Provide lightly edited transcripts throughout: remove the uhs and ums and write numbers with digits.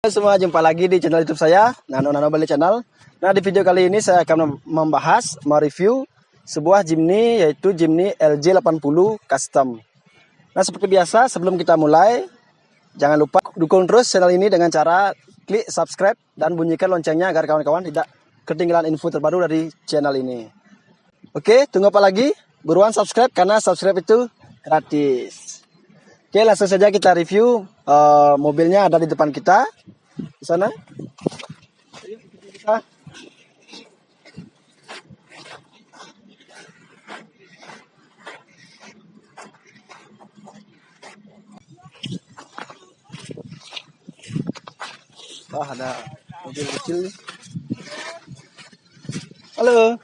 Halo semua, jumpa lagi di channel YouTube saya, Nano Bali Channel. Nah, di video kali ini saya akan mereview sebuah Jimny, yaitu Jimny LJ 80 Custom. Nah, seperti biasa, sebelum kita mulai, jangan lupa dukung terus channel ini dengan cara klik subscribe dan bunyikan loncengnya agar kawan-kawan tidak ketinggalan info terbaru dari channel ini. Oke, tunggu apa lagi? Buruan subscribe karena subscribe itu gratis. Oke, langsung saja kita review. Mobilnya ada di depan kita di sana. Wah, ada mobil kecil nih. Halo.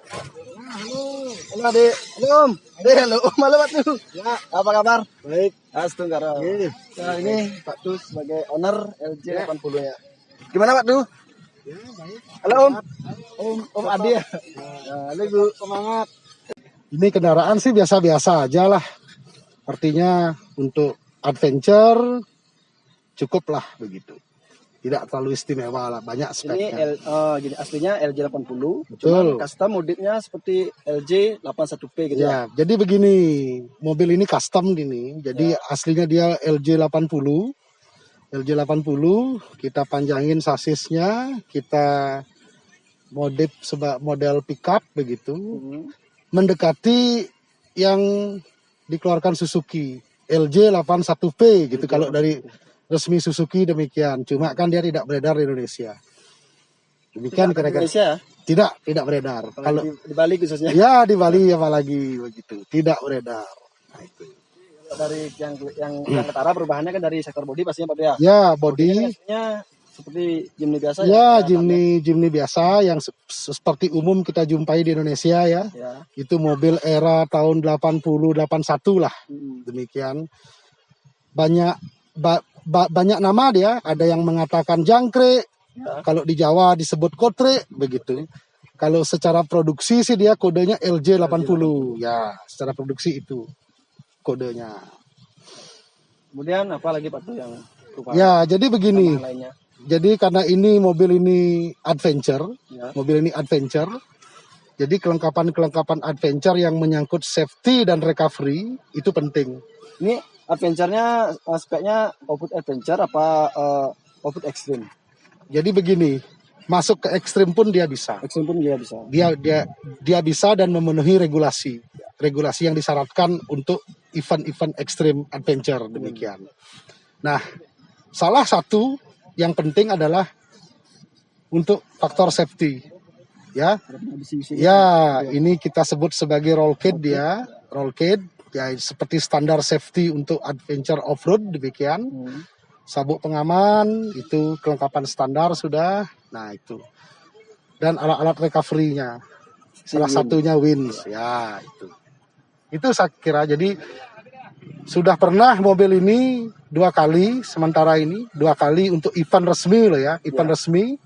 Halo adik. Halo om. Adik, halo om. Halo Pak Tu. Ya, apa kabar? Baik. Astungkara. Nah, ini Pak Tu sebagai owner LJ 80 ya. Gimana Pak Tu? Ya, baik. Halo om. Om Adi ya. Halo Bu, semangat. Ini kendaraan sih biasa-biasa aja lah. Artinya untuk adventure cukup lah begitu. Tidak terlalu istimewa lah, banyak Ini speknya. gini, aslinya LJ 80. Betul. Cuman custom modifnya seperti LJ 81P gitu ya. Ya, jadi begini, mobil ini custom gini. Jadi aslinya dia LJ 80. LJ 80 kita panjangin sasisnya, kita modif model pickup begitu. Mendekati yang dikeluarkan Suzuki LJ 81P gitu kalau dari resmi Suzuki demikian. Cuma kan dia tidak beredar di Indonesia. Demikian kira-kira. Indonesia Tidak beredar. Kalau di Bali khususnya. ya di Bali apalagi begitu. Tidak beredar. Nah, itu. Dari yang ketara perubahannya kan dari sektor bodi pastinya Pak ya. Ya, body. Aslinya seperti Jimny biasa Ya, Jimny biasa yang seperti umum kita jumpai di Indonesia ya. Itu mobil era tahun 80 81 lah. Demikian. Banyak nama dia, ada yang mengatakan jangkrik, kalau di Jawa disebut kotre, begitu. Kalau secara produksi sih dia kodenya LJ 80, ya secara produksi itu kodenya. Kemudian apa lagi Pak tuh yang perubahan? Ya, jadi begini. Jadi karena ini mobil ini adventure, jadi kelengkapan adventure yang menyangkut safety dan recovery itu penting. Ini adventure-nya speknya off-road adventure apa off-road ekstrim? Jadi begini, masuk ke ekstrim pun dia bisa. Ekstrim pun dia bisa. Dia bisa dan memenuhi regulasi yang disyaratkan untuk event-event ekstrim adventure demikian. Nah, salah satu yang penting adalah untuk faktor safety. Ya, ini kita sebut sebagai roll kit dia, roll kit. Ya, seperti standar safety untuk adventure off-road demikian. Sabuk pengaman itu kelengkapan standar sudah. Nah, itu. Dan alat-alat recovery-nya. Salah satunya Wins. Ya, itu. Itu saya kira. Jadi sudah pernah mobil ini 2 kali sementara ini 2 kali untuk event resmi loh ya, event resmi.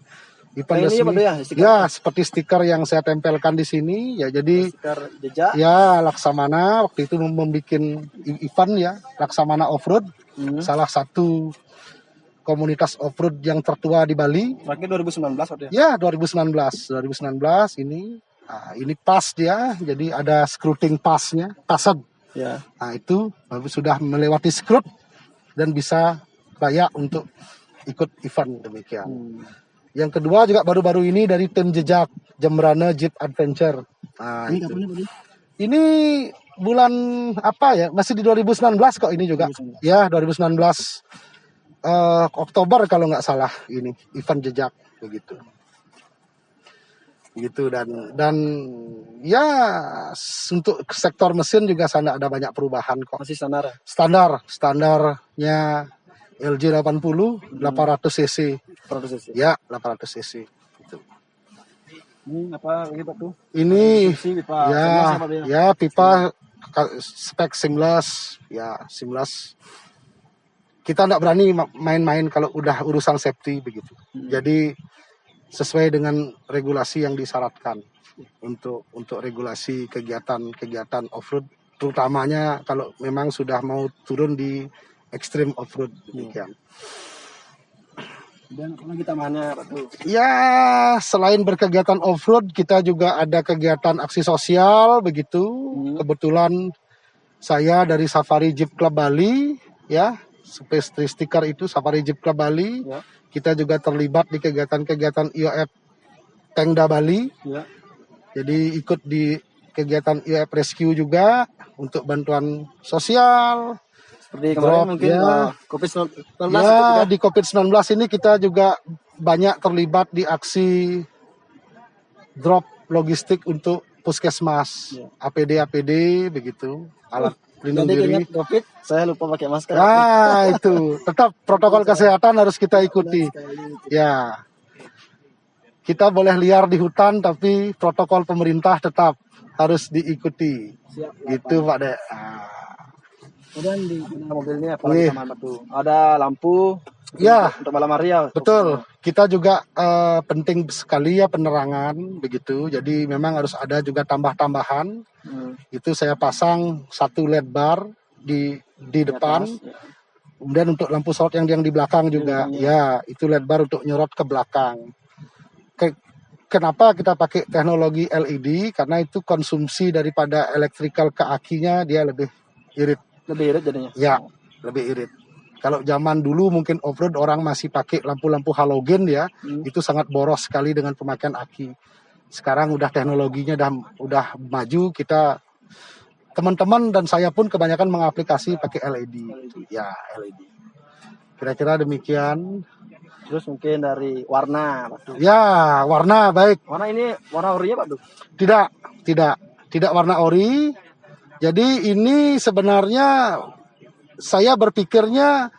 Ya, seperti stiker yang saya tempelkan di sini ya. Jadi ya Laksamana waktu itu membuat event ya, Laksamana Offroad, salah satu komunitas offroad yang tertua di Bali. Terakhir 2019 waktu ya. Ya, 2019 ini. Nah, ini pas dia, jadi ada scruting pasnya, pasad. Ya. Nah, itu sudah melewati scrut dan bisa layak untuk ikut event demikian. Yang kedua juga baru-baru ini dari tim Jejak Jembrana Jeep Adventure. Nah, ini bulan apa ya? Masih di 2019 kok ini juga. 2019. Ya, 2019 Oktober kalau nggak salah ini event Jejak begitu. Gitu dan ya untuk sektor mesin juga sana ada banyak perubahan kok. Masih standar. Standarnya LJ 80 800 cc. 800 cc. Ya, 800 cc. Gitu. Ini apa lagi Pak tuh? Ini pipa. Ya pipa spek seamless, ya seamless. Kita tidak berani main-main kalau udah urusan safety begitu. Jadi sesuai dengan regulasi yang disyaratkan untuk regulasi kegiatan off-road, terutamanya kalau memang sudah mau turun di extreme off-road demikian. Dan apa lagi tambahannya Pak tuh? Ya, selain berkegiatan off-road, kita juga ada kegiatan aksi sosial begitu. Kebetulan saya dari Safari Jeep Club Bali, ya, Space Tree Sticker itu Safari Jeep Club Bali. Ya. Kita juga terlibat di kegiatan-kegiatan IOF Pengda Bali. Ya. Jadi ikut di kegiatan IOF Rescue juga untuk bantuan sosial. Seperti kemarin mungkin COVID-19 ya, di COVID-19 ini kita juga banyak terlibat di aksi drop logistik untuk puskesmas, APD begitu, alat pelindung Jadi diri. ingat COVID, saya lupa pakai masker. Ah, itu tetap protokol kesehatan harus kita ikuti. Ya, kita boleh liar di hutan, tapi protokol pemerintah tetap harus diikuti. Siap, gitu Pak Dek. Kemudian di mobil ini apa lagi sama tuh? Ada lampu. Ya, untuk malam hari ya. Betul. Kita juga penting sekali ya penerangan begitu. Jadi memang harus ada juga tambah-tambahan. Itu saya pasang 1 LED bar di depan. Kemudian untuk lampu sorot yang di belakang juga. Ya, itu LED bar untuk nyorot ke belakang. Kenapa kita pakai teknologi LED? Karena itu konsumsi daripada electrical ke akinya dia lebih irit. Lebih irit jadinya? Ya, lebih irit. Kalau zaman dulu mungkin off-road orang masih pakai lampu-lampu halogen ya, itu sangat boros sekali dengan pemakaian aki. Sekarang udah teknologinya udah maju, kita teman-teman dan saya pun kebanyakan mengaplikasi pakai LED. Ya, LED. Kira-kira demikian. Terus mungkin dari warna, Pak. Ya, warna baik. Warna ini warna orinya, Pak Duh? Tidak warna ori. Jadi ini sebenarnya saya berpikirnya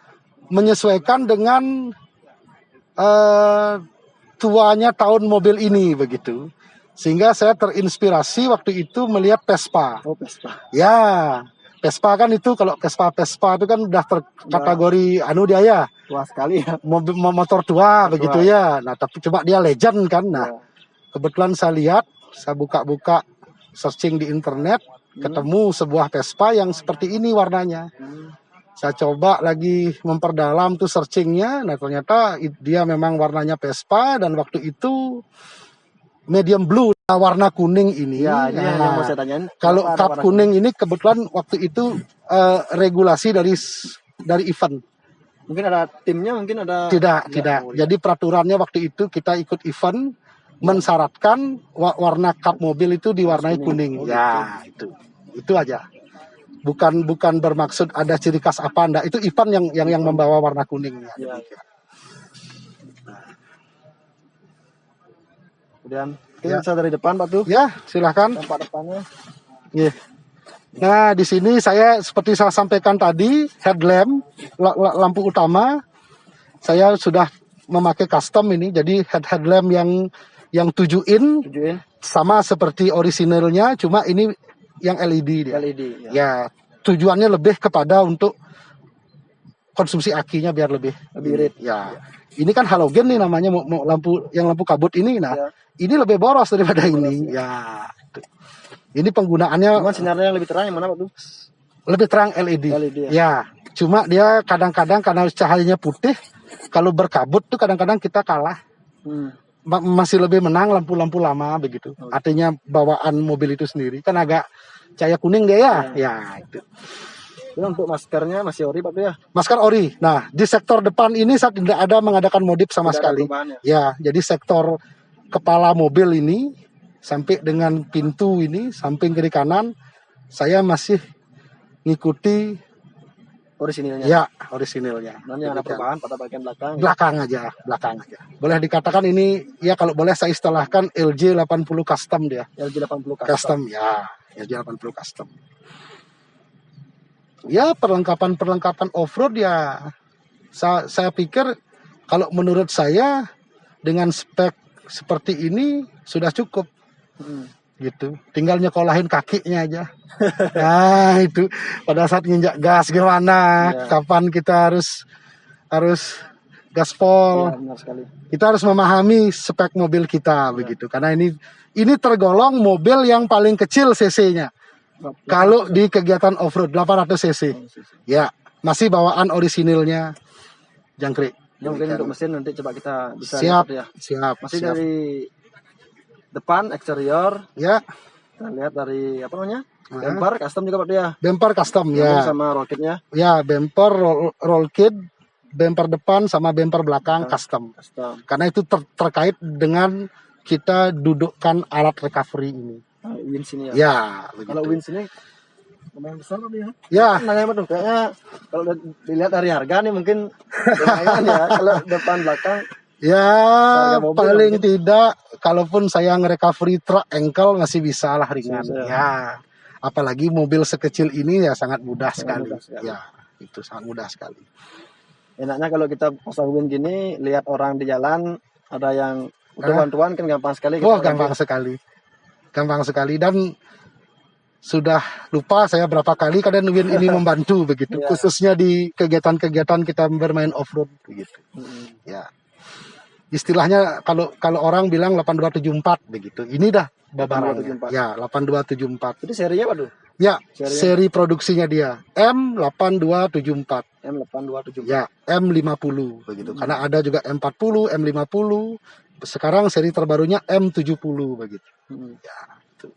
menyesuaikan dengan tuanya tahun mobil ini begitu. Sehingga saya terinspirasi waktu itu melihat Vespa. Oh, Vespa. Ya, Vespa kan itu kalau Vespa itu kan udah terkategori dia ya. Tua sekali ya. Motor tua begitu ya. Nah, tapi cuma dia legend kan. Nah, kebetulan saya lihat, saya buka-buka searching di internet, ketemu sebuah Vespa yang seperti ini warnanya. Saya coba lagi memperdalam tuh searchingnya. Nah, ternyata dia memang warnanya Vespa dan waktu itu medium blue, warna kuning ini. Ya, ini yang mau saya tanyain. Kalau cup kuning ini kebetulan waktu itu regulasi dari event. Mungkin ada timnya, mungkin ada. Tidak. Jadi peraturannya waktu itu kita ikut event mensyaratkan warna kap mobil itu diwarnai kuning. Ya, itu aja. Bukan bermaksud ada ciri khas apa enggak. Itu event yang membawa warna kuning. Ya. Kemudian bisa dari depan, Pak tuh. Ya, silahkan. Tempat depannya. Yeah. Nah, di sini saya seperti saya sampaikan tadi, headlamp, lampu utama, saya sudah memakai custom ini. Jadi headlamp yang 7 in, sama seperti orisinalnya, cuma ini yang LED dia. LED. Ya, tujuannya lebih kepada untuk konsumsi akinya biar lebih irit. Ya. Ini kan halogen nih namanya, lampu kabut ini. Nah, ini lebih boros daripada ini. Ya. Ini penggunaannya. Cuma sinarnya lebih terang yang mana, Pak tuh? Lebih terang LED. Ya. Cuma dia kadang-kadang karena cahayanya putih, kalau berkabut tuh kadang-kadang kita kalah. Masih lebih menang lampu-lampu lama begitu. Artinya bawaan mobil itu sendiri kan agak cahaya kuning dia ya. Ya itu. Untuk maskernya masih ori, Pak ya? Masker ori. Nah, di sektor depan ini saya tidak ada mengadakan modif sama sekali. Ya, jadi sektor kepala mobil ini sampai dengan pintu ini samping kiri kanan saya masih ngikuti orisinilnya. Ya, orisinilnya. Nanti ada perubahan pada bagian belakang. Belakang aja. Boleh dikatakan ini ya kalau boleh saya istilahkan LJ 80 custom dia. LJ 80 custom ya, LJ 80 custom. Ya, perlengkapan off-road ya. Saya pikir kalau menurut saya dengan spek seperti ini sudah cukup. Gitu. Tinggal nyekolahin kakinya aja. Nah, itu pada saat nginjak gas gimana? Kapan kita harus gaspol? Ya, benar sekali. Kita harus memahami spek mobil kita begitu. Karena ini tergolong mobil yang paling kecil cc-nya. Kalau di kegiatan off-road 800 cc. Ya, masih bawaan orisinilnya jangkrik. Ini mungkin untuk mesin nanti coba kita bisa Siap, lihat ya. siap, Masih siap. dari depan eksterior, Ya, kita lihat dari apa namanya? Nah. Bumper custom juga Pak ya. bumper custom Nyambung ya. sama roll kitnya. Ya, bumper roll kit, bumper depan sama bumper belakang custom. Custom. Karena itu terkait dengan kita dudukkan alat recovery ini. Wins ini ya. Ya, Kalau begitu. wins ini lumayan besar Pak ya. Ya, Nanya apa tuh? Kayaknya kalau dilihat dari harga nih mungkin lumayan ya. Kalau depan belakang ya Harga mobil paling mungkin. tidak, kalaupun saya nge-recovery truk ankle masih bisa lah ringan. Bisa. Ya, apalagi mobil sekecil ini ya sangat mudah sekali. mudah sekali. Ya, itu sangat mudah sekali. enaknya kalau kita pasang win gini, lihat orang di jalan ada yang butuh bantuan kan gampang sekali. Oh, kita gampang sekali. Gampang sekali, dan sudah lupa saya berapa kali kadang Win ini membantu begitu, Ya. khususnya di kegiatan-kegiatan kita bermain off-road begitu. Ya. Istilahnya kalau orang bilang 8274 begitu. Ini dah babarannya. 8274. Ya, 8274. Itu serinya apa tuh? Ya, Serinya? seri produksinya dia M8274. M8274. Ya, M50 begitu. Karena ada juga M40, M50. Sekarang seri terbarunya M70 begitu. Ya, itu.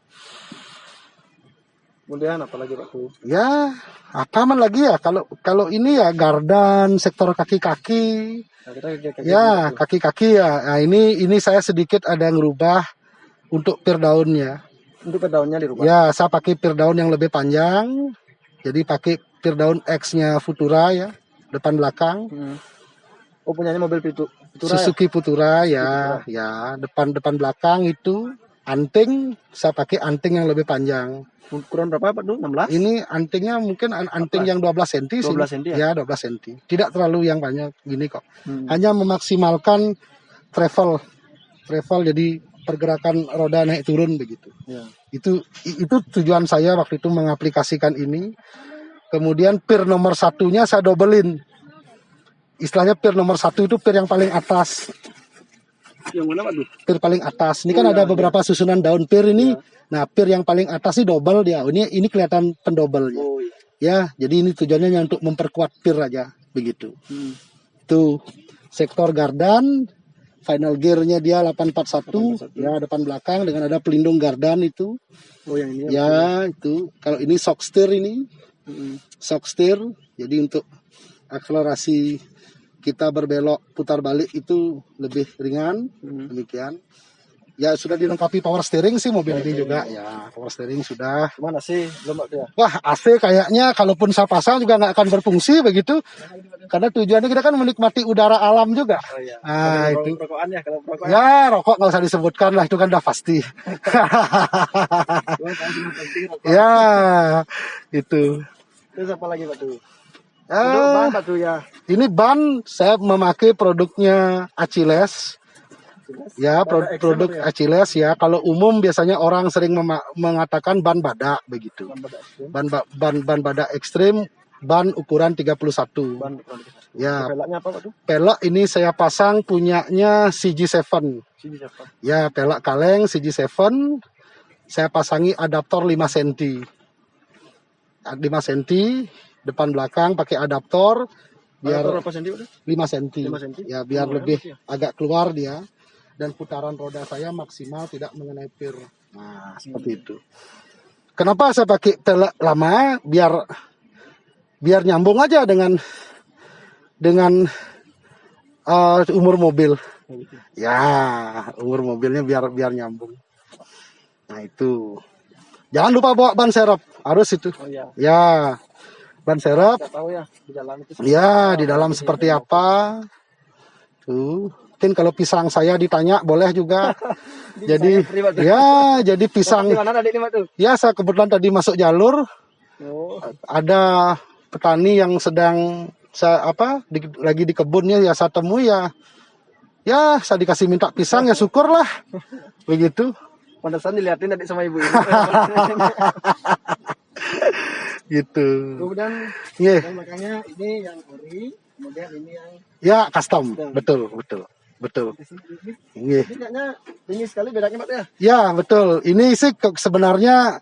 Kemudian apa lagi Pak tuh? Ya, apa man lagi ya? Kalau ini ya gardan, sektor kaki-kaki. Nah, kita Ya, kaki-kaki ya. Nah, ini saya sedikit ada ngerubah untuk peer daunnya. untuk pedaunnya dirubah. Ya, saya pakai peer daun yang lebih panjang. Jadi pakai peer daun X-nya Futura ya, depan belakang. Oh, punyanya mobil Futura ya? Suzuki Futura ya, ya, depan belakang itu anting, saya pakai anting yang lebih panjang. Ukuran berapa Pak tuh? 16? Ini antingnya mungkin anting yang 12 cm sih. 12 cm ya? Ya, 12 cm. Tidak terlalu yang banyak gini kok. Hanya memaksimalkan travel jadi pergerakan roda naik turun begitu. Ya. Itu tujuan saya waktu itu mengaplikasikan ini. Kemudian peer nomor satunya saya dobelin. Istilahnya peer nomor 1 itu peer yang paling atas. Yang mana Pak tuh? Peer paling atas. Ini kan ada beberapa susunan daun peer ini. Nah, peer yang paling atas ini double dia. Ini kelihatan pendobelnya. Oh iya. Ya, jadi ini tujuannya untuk memperkuat peer aja begitu. Itu sektor gardan, final gearnya dia 841, ya depan belakang dengan ada pelindung gardan itu. Oh yang ini. Ya, itu. Kalau ini shock steer ini. Shock steer. Jadi untuk akselerasi kita berbelok putar balik itu lebih ringan. Demikian. Ya sudah dilengkapi power steering sih mobil ini juga. Ya, power steering sudah. Mana sih? Belum Pak tuh ya? Wah, AC kayaknya kalaupun saya pasang juga nggak akan berfungsi begitu. Karena tujuannya kita kan menikmati udara alam juga. Oh iya. Nah, itu. Rokokan ya kalau rokok. Ya, rokok nggak usah disebutkan lah, itu kan udah pasti. Ya, itu. Terus apa lagi Pak tuh? Ah, Pak tuh ya. ini ban saya memakai produknya Achilles. Ya, produk Achilles ya. Kalau umum biasanya orang sering mengatakan ban badak begitu. Ban badak ekstrim, ban ukuran 31. Ya, Pelaknya apa Pak tuh? pelek ini saya pasang punyanya CG7. Ya, pelek kaleng CG7. Saya pasangi adaptor 5 cm. 5 cm depan belakang pakai adaptor biar berapa senti Pak? 5 cm. 5 cm. Ya, biar lebih agak keluar dia. Dan putaran roda saya maksimal tidak mengenai peer. Nah, seperti itu. Kenapa saya pakai pelek lama? Biar nyambung aja dengan umur mobil. Ya, umur mobilnya biar nyambung. Nah, itu. Jangan lupa bawa ban serep, harus itu. Oh iya. Ya, ban serep. Nggak tahu ya di dalam itu. Ya, di dalam seperti apa. Tuh. Mungkin kalau pisang saya ditanya boleh juga. Jadi ya, jadi pisang. Di mana tadi ini Pak tuh? Ya, saya kebetulan tadi masuk jalur. Oh. Ada petani yang sedang lagi di kebunnya ya saya temui ya. Ya, saya dikasih minta pisang ya syukurlah. Begitu. Pantesan dilihatin tadi sama ibu ini. Gitu. Kemudian Yeah. makanya ini yang ori, kemudian ini yang Ya, custom. Betul. ini kayaknya tinggi sekali bedanya Pak ya. Ya, betul. Ini sih sebenarnya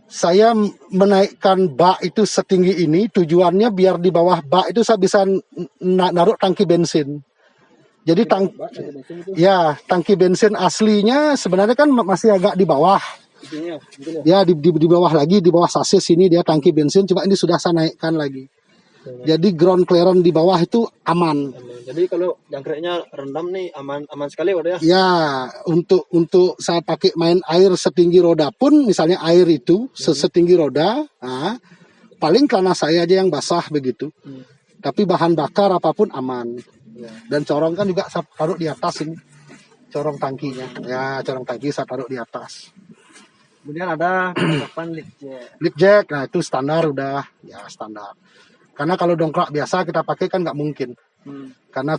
saya menaikkan bak itu setinggi ini tujuannya biar di bawah bak itu saya bisa naruh tangki bensin. Jadi ya tangki bensin aslinya sebenarnya kan masih agak di bawah. Ya di bawah lagi, di bawah sasis ini dia tangki bensin, cuma ini sudah saya naikkan lagi. Jadi ground clearance di bawah itu aman. Jadi kalau jangkriknya rendam nih aman sekali Pak ya? Ya, untuk saya pakai main air setinggi roda pun, misalnya air itu setinggi roda, nah, paling karena saya aja yang basah begitu. Tapi bahan bakar apapun aman. Dan corong kan juga saya taruh di atas ini, corong tangkinya. Ya, corong tangki saya taruh di atas. Kemudian ada perlengkapan lift jack. Lift jack, nah itu standar udah, ya standar. Karena kalau dongkrak biasa kita pakai kan nggak mungkin. Karena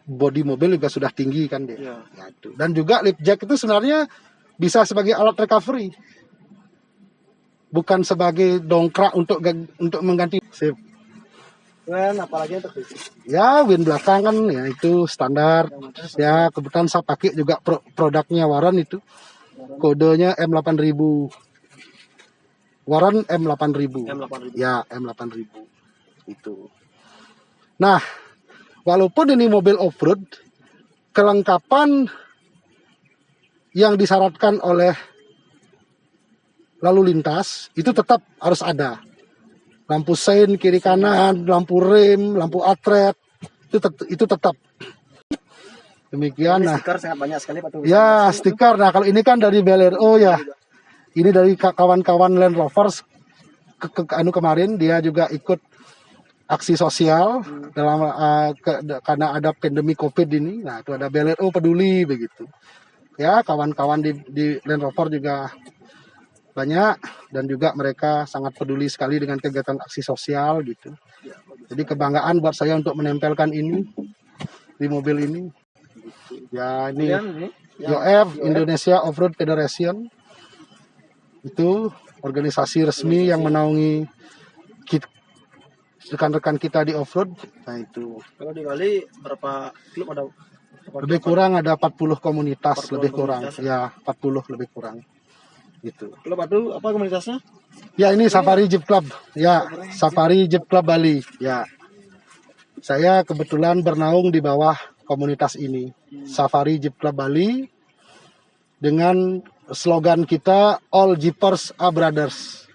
bodi mobil juga sudah tinggi kan dia. Ya, itu. Dan juga lift jack itu sebenarnya bisa sebagai alat recovery. Bukan sebagai dongkrak untuk mengganti. Sip. Dan apalagi yang terkhusus? Ya, win belakang kan ya itu standar. Ya, kebetulan saya pakai juga produknya Warren itu. Kodenya M8000. Warren M8000. Ya, M8000. Itu. Nah, walaupun ini mobil off-road, kelengkapan yang disyaratkan oleh lalu lintas itu tetap harus ada. Lampu sein kiri kanan, lampu rem, lampu atret, itu tetap. Demikian. Nah, stiker sangat banyak sekali Pak. Ya, stiker. Nah, kalau ini kan dari BLRO ya. Ini dari kawan-kawan Land Rovers kemarin dia juga ikut aksi sosial dalam karena ada pandemi COVID ini. Nah, itu ada BLRO peduli begitu. Ya, kawan-kawan di Land Rover juga banyak dan juga mereka sangat peduli sekali dengan kegiatan aksi sosial gitu. Jadi kebanggaan buat saya untuk menempelkan ini di mobil ini. Ya, ini YOF Indonesia Off-Road Federation. Itu organisasi resmi yang menaungi rekan-rekan kita di off-road. Nah itu. Kalau di Bali berapa klub ada? Lebih kurang ada 40 komunitas, lebih kurang. Ya, 40 lebih kurang. Gitu. Klub itu apa komunitasnya? Ya, ini Safari Jeep Club. Ya, Safari Jeep Club Bali. Ya. Saya kebetulan bernaung di bawah komunitas ini. Safari Jeep Club Bali dengan slogan kita All Jeepers are Brothers.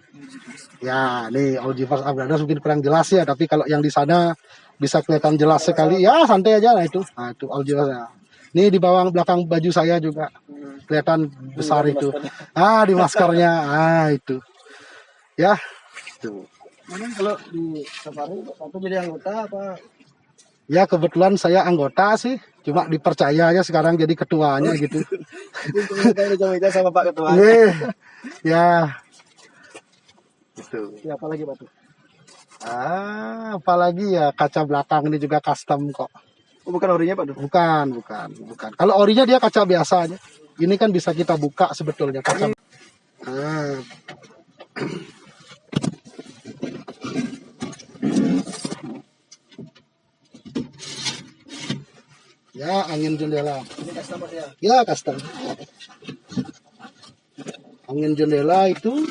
Ya, nih All Jeepers are Brothers mungkin kurang jelas ya, tapi kalau yang di sana bisa kelihatan jelas sekali. Ya, santai aja lah itu. Nah, itu All Jeepers. Ya. Ini di bawah belakang baju saya juga kelihatan besar itu. Ah, di maskernya. Ah, itu. Ya, itu. Kalau di Safari atau jadi anggota apa? Ya, kebetulan saya anggota sih. Cuma dipercaya aja sekarang jadi ketuanya gitu. Kita sama Pak Ketua. Ya. Gitu. Ya, apa lagi Pak? Apalagi ya kaca belakang ini juga custom kok. Oh, bukan orinya Pak? Bukan. Kalau orinya dia kaca biasa aja. Ini kan bisa kita buka sebetulnya kaca. Ya, angin jendela. Ini custom ya? Ya, custom. Angin jendela itu.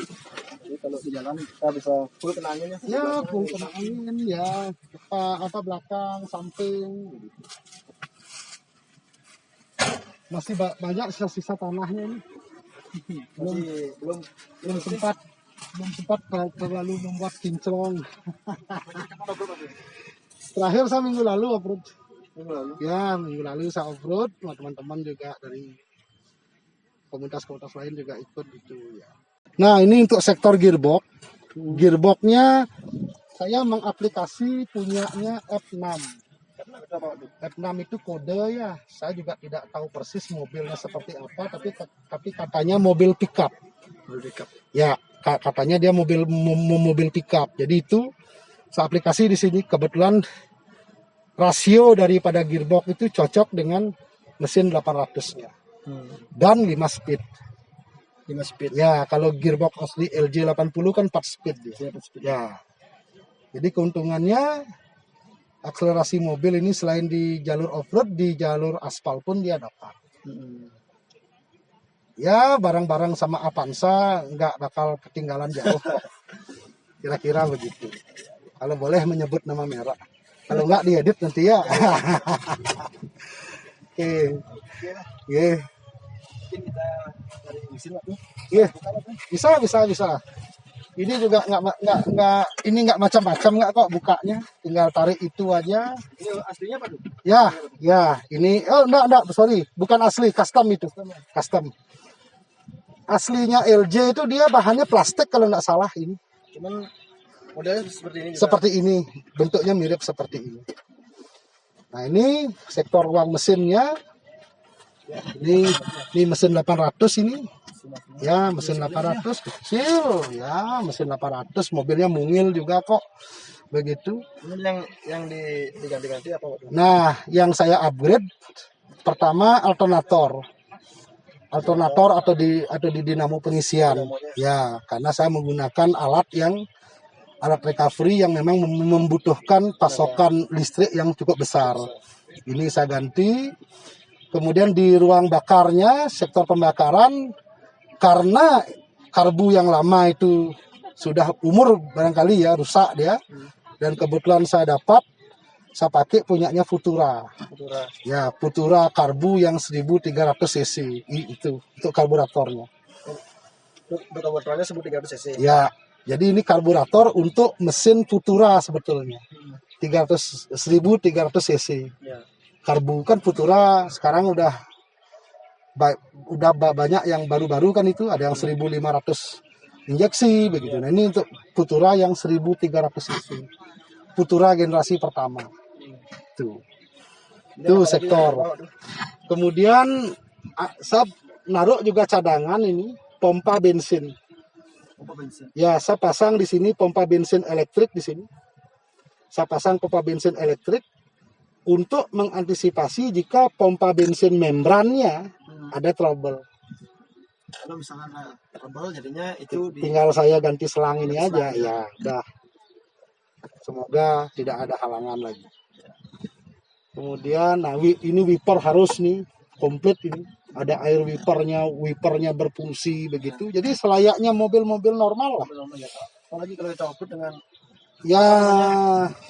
Jadi kalau di jalan kita bisa full kena anginnya. Ya, full kena angin ya. Apa belakang, samping. Masih banyak sisa-sisa tanahnya ini. Belum sempat terlalu membuat kinclong. Terakhir saya minggu lalu off-road. Ya, minggu lalu saya off-road, teman-teman juga dari komunitas-komunitas lain juga ikut gitu ya. Nah, ini untuk sektor gearbox. Gearboxnya saya mengaplikasi punyanya F6. F6 itu kode ya. Saya juga tidak tahu persis mobilnya seperti apa, tapi katanya mobil pickup. Ya, katanya dia mobil pickup. Jadi itu saya aplikasi di sini. Kebetulan rasio daripada gearbox itu cocok dengan mesin 800-nya. Dan 5 speed. 5 speed. Ya, kalau gearbox asli LJ 80 kan 4 speed dia. Ya. Jadi keuntungannya akselerasi mobil ini selain di jalur off-road, di jalur aspal pun dia dapat. Ya, barang-barang sama Avanza nggak bakal ketinggalan jauh. Kira-kira begitu. Kalau boleh menyebut nama merek. Kalau nggak diedit nanti ya. Oke. Iya. Mungkin kita dari mesin waktu. Iya. Bisa. Ini juga nggak ini nggak macam-macam nggak kok bukanya, tinggal tarik itu aja. Ini aslinya apa tuh? Ya, ini enggak, sorry, bukan asli, custom itu. Custom. Aslinya LJ itu dia bahannya plastik kalau nggak salah ini. Cuman modelnya seperti ini juga. Seperti ini, bentuknya mirip seperti ini. Nah, ini sektor ruang mesinnya. Ini mesin 800 ini. Ya, mesin 800 kecil. Ya, mesin 800, mobilnya mungil juga kok. Begitu. Ini yang diganti-ganti apa waktu? Nah, yang saya upgrade pertama alternator atau di dinamo pengisian. Ya, karena saya menggunakan alat recovery yang memang membutuhkan pasokan listrik yang cukup besar. Ini saya ganti. Kemudian di ruang bakarnya, sektor pembakaran, karena karbu yang lama itu sudah umur barangkali ya, rusak dia. Dan kebetulan saya pakai punyanya Futura. Ya, Futura karbu yang 1300 cc itu untuk karburatornya. Untuk karburatornya 1300 cc. Ya, jadi ini karburator untuk mesin Futura sebetulnya. 1300 cc. Ya. Karbu kan Futura sekarang udah banyak yang baru-baru kan itu, ada yang 1500 injeksi begitu. Nah, ini untuk Futura yang 1300 cc. Futura generasi pertama. Itu sektor. Kemudian saya naruh juga cadangan ini pompa bensin. Ya, saya pasang di sini pompa bensin elektrik di sini. Saya pasang pompa bensin elektrik untuk mengantisipasi jika pompa bensin membrannya ada trouble. Kalau misalnya ada trouble jadinya itu tinggal saya ganti selang ini aja. Ya, udah. Semoga tidak ada halangan lagi. Kemudian, nah ini wiper harus nih komplit ini. Ada air wipernya berfungsi begitu. Jadi selayaknya mobil-mobil normal lah. Apalagi kalau kita off dengan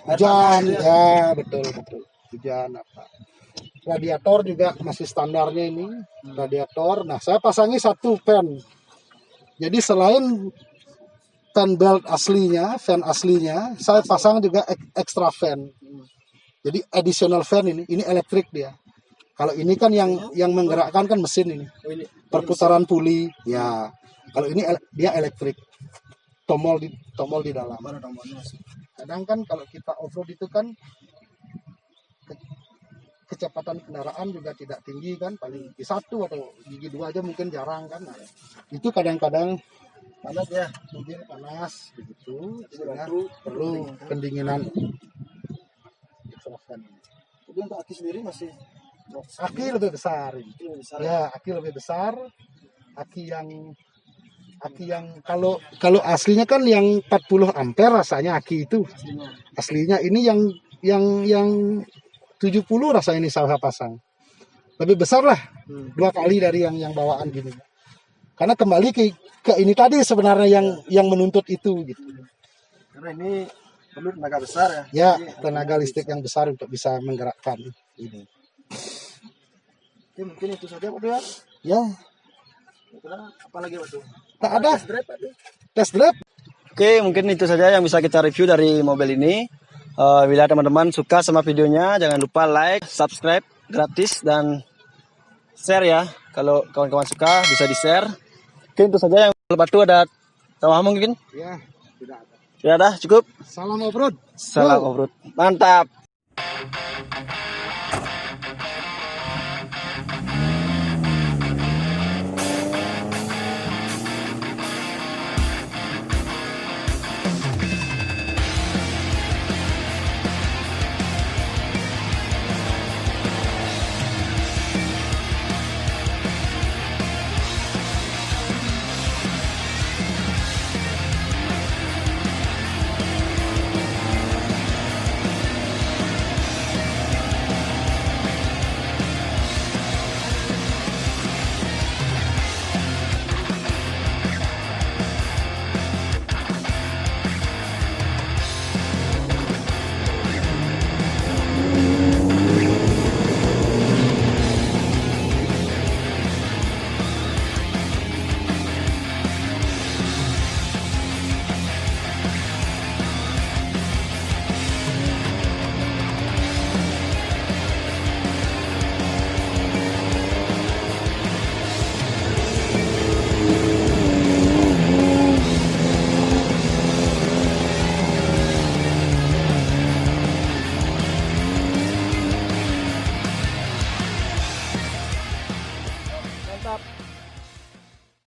hujan, ya betul. Hujan apa. Radiator juga masih standarnya ini. Radiator. Nah, saya pasangi satu fan. Jadi selain fan aslinya, saya pasang juga extra fan. Jadi additional fan ini elektrik dia. Kalau ini kan yang menggerakkan kan mesin ini. Perputaran puli. Ya. Kalau ini dia elektrik. Tombol di dalam. Kadang kan kalau kita off-road itu kan kecepatan kendaraan juga tidak tinggi kan, paling gigi 1 atau gigi 2 aja mungkin jarang kan. Nah, itu kadang-kadang panas ya, mungkin panas begitu, sehingga perlu pendinginan. Jadi untuk aki sendiri masih aki lebih besar. Ya, aki lebih besar. Aki yang kalau aslinya kan yang 40 ampere rasanya aki itu. Aslinya ini yang 70 rasanya ini saya pasang. Lebih besar lah. 2 kali dari yang bawaan gini. Karena kembali ke ini tadi sebenarnya yang menuntut itu gitu. Karena ini perlu tenaga besar ya. Ya, tenaga listrik yang besar untuk bisa menggerakkan ini. Oke, mungkin itu saja Pak ya. Ya. Apalagi Pak? Tak ada. Test drive. Oke, mungkin itu saja yang bisa kita review dari mobil ini. Bila teman-teman suka sama videonya, jangan lupa like, subscribe, gratis, dan share ya. Kalau kawan-kawan suka, bisa di-share. Oke, itu saja yang batu ada tambah mungkin? Ya, tidak ada. Ya dah, cukup. Salam off-road. Salam off-road. Mantap.